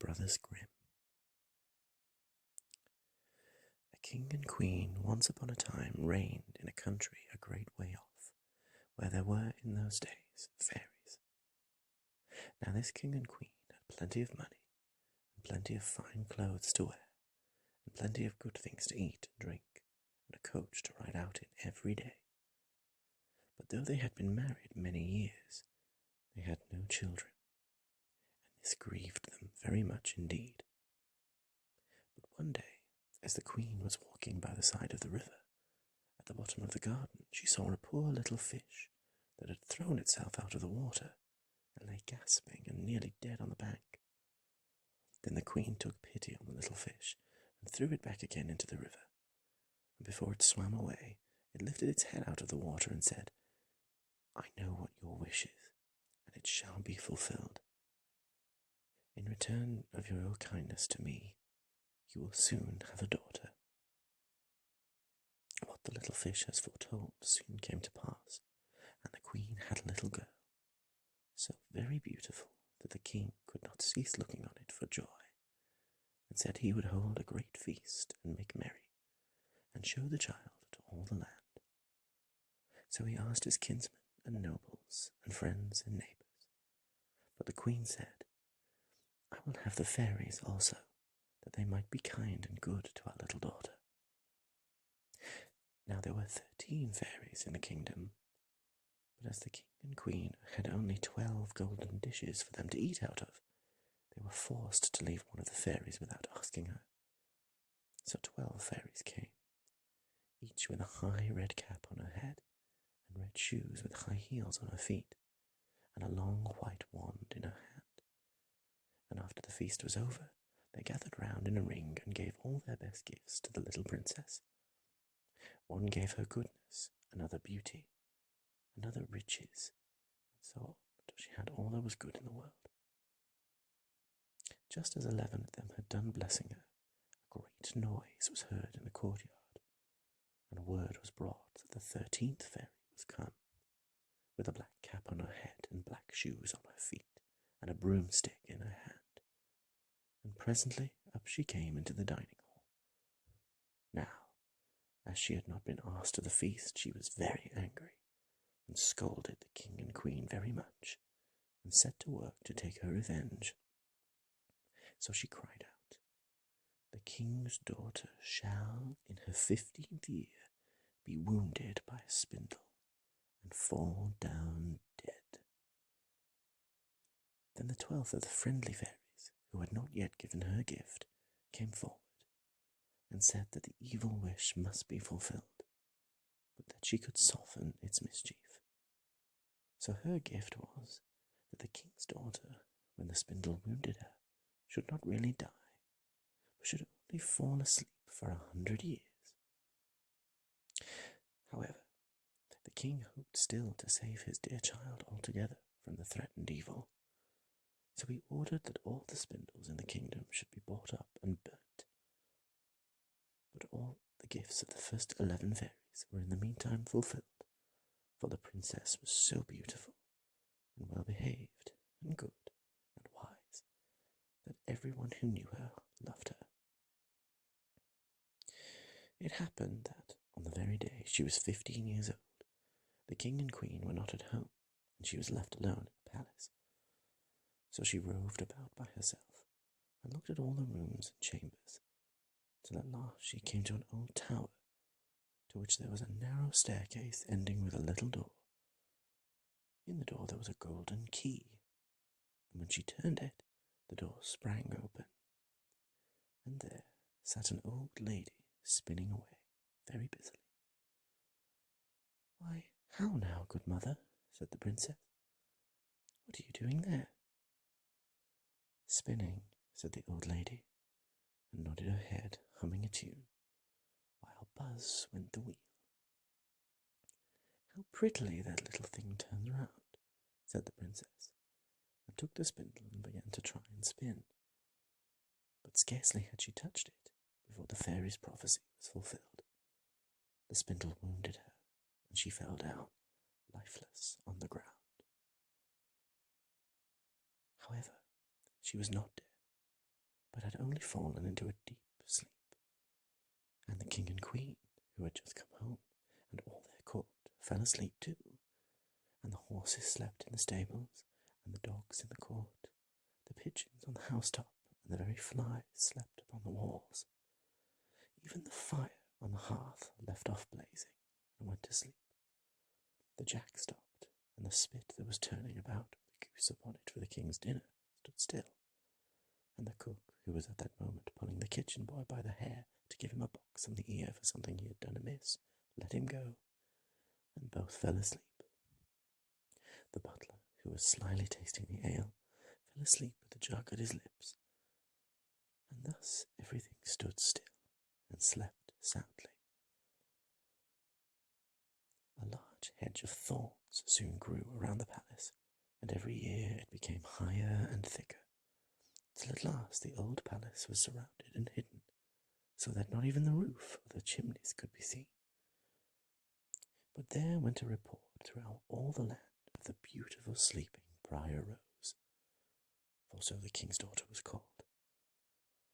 Brothers Grimm. A king and queen once upon a time reigned in a country a great way off, where there were in those days fairies. Now this king and queen had plenty of money, and plenty of fine clothes to wear, and plenty of good things to eat and drink, and a coach to ride out in every day. But though they had been married many years, they had no children, and this grieved them very much indeed. But one day, as the queen was walking by the side of the river, at the bottom of the garden she saw a poor little fish that had thrown itself out of the water and lay gasping and nearly dead on the bank. Then the queen took pity on the little fish and threw it back again into the river, and before it swam away, it lifted its head out of the water and said, "I know what your wish is, and it shall be fulfilled. In return of your ill kindness to me, you will soon have a daughter." What the little fish has foretold soon came to pass, and the queen had a little girl, so very beautiful that the king could not cease looking on it for joy, and said he would hold a great feast and make merry, and show the child to all the land. So he asked his kinsmen and nobles and friends and neighbours, but the queen said, "I will have the fairies also, that they might be kind and good to our little daughter." Now there were 13 fairies in the kingdom, but as the king and queen had only 12 golden dishes for them to eat out of, they were forced to leave one of the fairies without asking her. So 12 fairies came, each with a high red cap on her head, and red shoes with high heels on her feet, and a long white wand in her hand. And after the feast was over, they gathered round in a ring and gave all their best gifts to the little princess. One gave her goodness, another beauty, another riches, and so on, till she had all that was good in the world. Just as 11 of them had done blessing her, a great noise was heard in the courtyard, and word was brought that the 13th fairy was come, with a black cap on her head and black shoes on her feet, and a broomstick in her hand. And presently up she came into the dining hall. Now, as she had not been asked to the feast, she was very angry, and scolded the king and queen very much, and set to work to take her revenge. So she cried out, "The king's daughter shall, in her 15th year, be wounded by a spindle, and fall down dead." Then the 12th of the friendly fairies, who had not yet given her gift, came forward, and said that the evil wish must be fulfilled, but that she could soften its mischief. So her gift was that the king's daughter, when the spindle wounded her, should not really die, but should only fall asleep for 100 years. However, the king hoped still to save his dear child altogether from the threatened evil, so he ordered that all the spindles in the kingdom should be bought up and burnt. But all the gifts of the first 11 fairies were in the meantime fulfilled, for the princess was so beautiful, and well behaved, and good, and wise, that everyone who knew her loved her. It happened that, on the very day she was 15 years old, the king and queen were not at home, and she was left alone in the palace. So she roved about by herself, and looked at all the rooms and chambers, till at last she came to an old tower, to which there was a narrow staircase ending with a little door. In the door there was a golden key, and when she turned it, the door sprang open, and there sat an old lady spinning away very busily. "Why, how now, good mother?" said the princess. "What are you doing there?" "Spinning," said the old lady, and nodded her head, humming a tune, while buzz went the wheel. "How prettily that little thing turns round," said the princess, and took the spindle and began to try and spin. But scarcely had she touched it before the fairy's prophecy was fulfilled. The spindle wounded her, and she fell down, lifeless, on the ground. However, she was not dead, but had only fallen into a deep sleep. And the king and queen, who had just come home, and all their court, fell asleep too, and the horses slept in the stables, and the dogs in the court, the pigeons on the housetop, and the very flies slept upon the walls. Even the fire on the hearth left off blazing and went to sleep. The jack stopped, and the spit that was turning about with the goose upon it for the king's dinner stood still, and the cook, who was at that moment pulling the kitchen boy by the hair to give him a box on the ear for something he had done amiss, let him go, and both fell asleep. The butler, who was slyly tasting the ale, fell asleep with the jug at his lips, and thus everything stood still and slept soundly. A large hedge of thorns soon grew around the palace, and every year it became higher and thicker, till at last the old palace was surrounded and hidden, so that not even the roof or the chimneys could be seen. But there went a report throughout all the land of the beautiful sleeping Briar Rose, for so the king's daughter was called,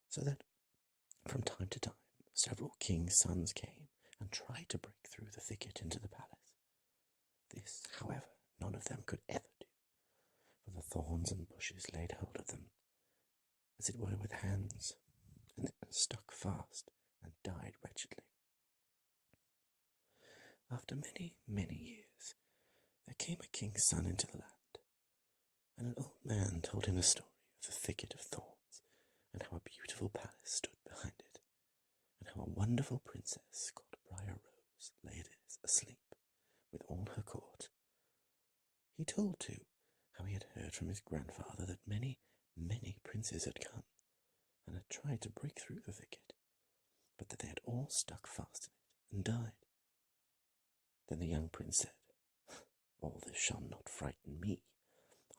so that from time to time several kings' sons came and tried to break through the thicket into the palace. This, however, none of them could ever do, for the thorns and bushes laid hold of them, as it were with hands, and they stuck fast and died wretchedly. After many, many years, there came a king's son into the land, and an old man told him the story of the thicket of thorns, and how a beautiful palace stood behind it, and how a wonderful princess called Briar Rose lay asleep with all her court. He told, too, how he had heard from his grandfather that many, many princes had come, and had tried to break through the thicket, but that they had all stuck fast in it and died. Then the young prince said, "All this shall not frighten me.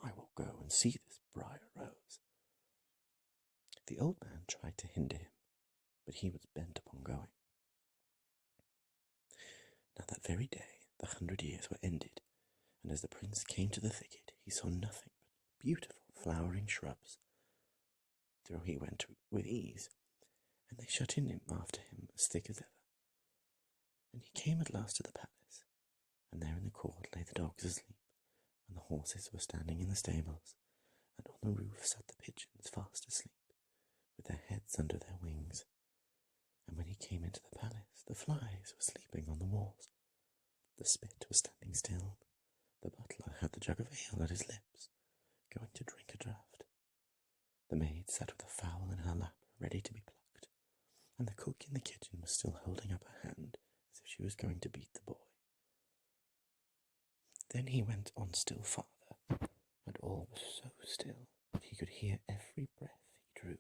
I will go and see this Briar Rose." The old man tried to hinder him, but he was bent upon going. Now that very day the 100 years were ended, and as the prince came to the thicket he saw nothing but beautiful flowering shrubs. Through he went with ease, and they shut in him after him as thick as ever. And he came at last to the palace, and there in the court lay the dogs asleep, and the horses were standing in the stables, and on the roof sat the pigeons fast asleep, with their heads under their wings. And when he came into the palace, the flies were sleeping on the walls, the spit was standing still, the butler had the jug of ale at his lips, going to drink a draught. The maid sat with a fowl in her lap, ready to be plucked, and the cook in the kitchen was still holding up her hand, as if she was going to beat the boy. Then he went on still farther, and all was so still that he could hear every breath he drew,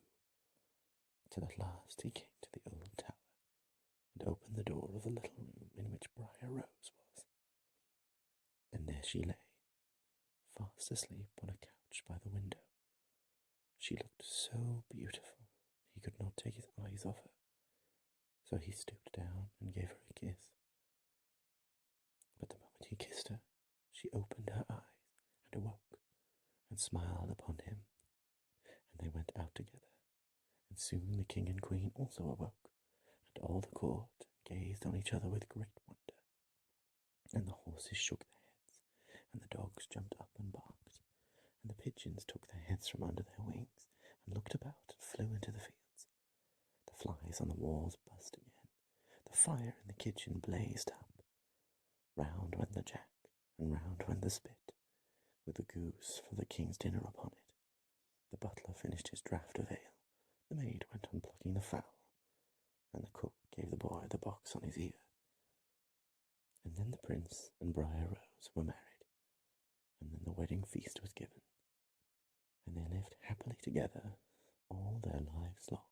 till at last he came to the old tower, and opened the door of the little room in which Briar Rose was. And there she lay, fast asleep on a couch by the window. She looked so beautiful he could not take his eyes off her, so he stooped down and gave her a kiss. But the moment he kissed her, she opened her eyes and awoke, and smiled upon him, and they went out together, and soon the king and queen also awoke, and all the court gazed on each other with great wonder, and the horses shook their heads, and the dogs jumped up and barked, and the pigeons took their heads from under their wings, and looked about and flew into the fields. The flies on the walls buzzed again, the fire in the kitchen blazed up. Round went the jack, and round went the spit, with the goose for the king's dinner upon it. The butler finished his draught of ale, the maid went on plucking the fowl, and the cook gave the boy the box on his ear. And then the prince and Briar Rose were married, and then the wedding feast was given, and they lived happily together all their lives long.